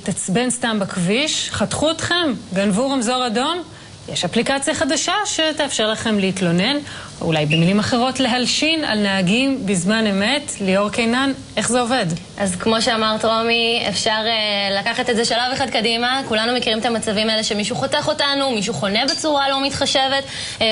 תעצבן סתם בכביש, חתכו אתכם, גנבו רמזור אדום, יש אפליקציה חדשה שתאפשר לכם להתלונן, או אולי במילים אחרות להלשין על נהגים בזמן אמת. ליאור קינן, איך זה עובד? אז כמו שאמרת רומי, אפשר לקחת את זה שלב אחד קדימה. כולנו מכירים את המצבים האלה שמישהו חותך אותנו, מישהו חונה בצורה לא מתחשבת,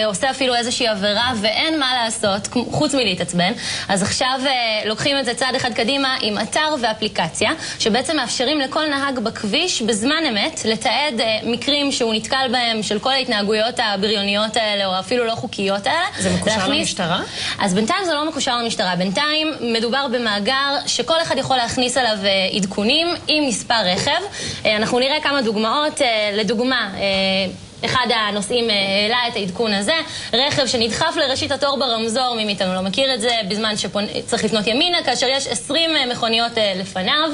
עושה אפילו איזושהי עבירה ואין מה לעשות חוץ מלהתעצבן. אז עכשיו לוקחים את זה צעד אחד קדימה עם אתר ואפליקציה שבעצם מאפשרים לכל נהג בכביש בזמן אמת לתעד מקרים שהוא נתקל בהם של כל ההתנהגויות הבריוניות האלה או אפילו לא חוקיות האלה. זה מקושר למשטרה? אז בינתיים זה לא מקושר למשטרה. בינתיים מדובר במאגר שכל אחד יכול להכניס עליו עדכונים עם מספר רכב. אנחנו נראה כמה דוגמאות. לדוגמה, אחד הנושאים העלה את העדכון הזה, רכב שנדחף לראשית התור ברמזור, מי מאיתנו לא מכיר את זה, בזמן שצריך לפנות ימינה, כאשר יש 20 מכוניות לפניו.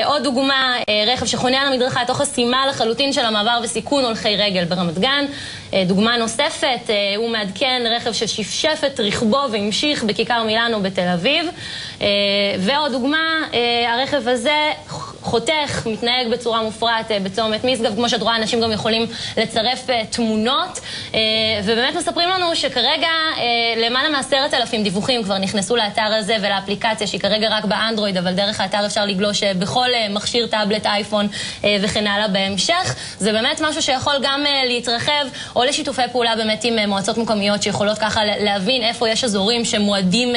עוד דוגמה, רכב שחונה על המדרכה תוך חסימה לחלוטין של המעבר וסיכון הולכי רגל ברמת גן. דוגמה נוספת, הוא מעדכן רכב ששפשף את רכבו והמשיך בכיכר מילאנו בתל אביב. ועוד דוגמה, הרכב הזה חותך, מתנהג בצורה מופרעת בצומת משגב. כמו שאת רואה, אנשים גם יכולים לצרף תמונות, ובאמת מספרים לנו שכרגע למעלה מ10,000 דיווחים כבר נכנסו לאתר הזה ולאפליקציה שהיא כרגע רק באנדרואיד, אבל דרך האתר אפשר לגלוש בכל מכשיר טאבלט, אייפון וכן הלאה בהמשך. זה באמת משהו שיכול גם להתרחב, או לשיתופי פעולה באמת עם מועצות מקומיות שיכולות ככה להבין איפה יש אזורים שמועדים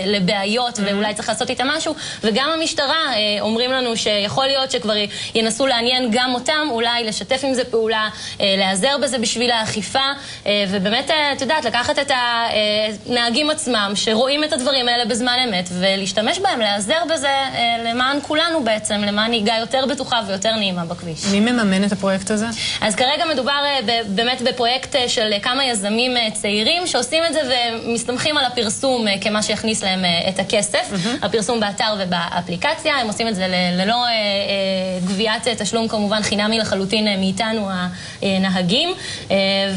לבעיות ואולי צריך לעשות איתם משהו. וגם המשטרה אומרים לנו שיכול להיות שכבר ינסו לעניין גם אותם, אולי לשתף עם זה פעולה, לעזר בזה בשביל האכיפה, ובאמת, את יודעת, לקחת את הנהגים עצמם שרואים את הדברים האלה בזמן אמת ולהשתמש בהם, לעזר בזה למען כולנו בעצם, למען נהיגה יותר בטוחה ויותר נעימה בכביש. מי מממן את הפרויקט הזה? אז כרגע מדובר באמת בפרויקט של כמה יזמים צעירים שעושים את זה ומסתמכים על הפרסום כמה שיכניס להם את הכסף, הפרסום באתר ובאפליקציה. הם עושים את זה ללא גביית תשלום, כמובן חינמי לחלוטין מאיתנו הנהגים,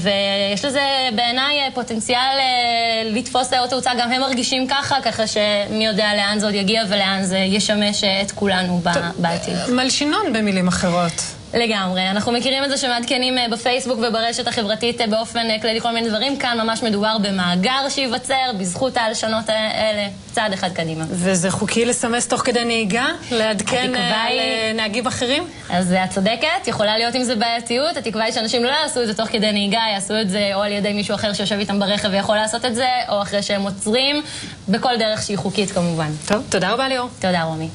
ויש לזה בעיניי פוטנציאל לתפוס תאוצה. גם הם מרגישים ככה שמי יודע לאן זה עוד יגיע ולאן זה ישמש את כולנו בעתיד. מלשינון במילים אחרות. לגמרי. אנחנו מכירים את זה שמעדכנים בפייסבוק וברשת החברתית באופן כללי כל מיני דברים. כאן ממש מדובר במאגר שיווצר בזכות ההלשנות האלה צעד אחד קדימה. וזה חוקי לסמס תוך כדי נהיגה? לעדכן נהגים אחרים? אז את צודקת, יכולה להיות עם זה בעייתיות. התקווה היא שאנשים לא יעשו את זה תוך כדי נהיגה, יעשו את זה או על ידי מישהו אחר שיושב איתם ברכב ויכול לעשות את זה, או אחרי שהם עוצרים, בכל דרך שהיא חוקית כמובן. טוב, תודה רבה ליאור. תודה רומי.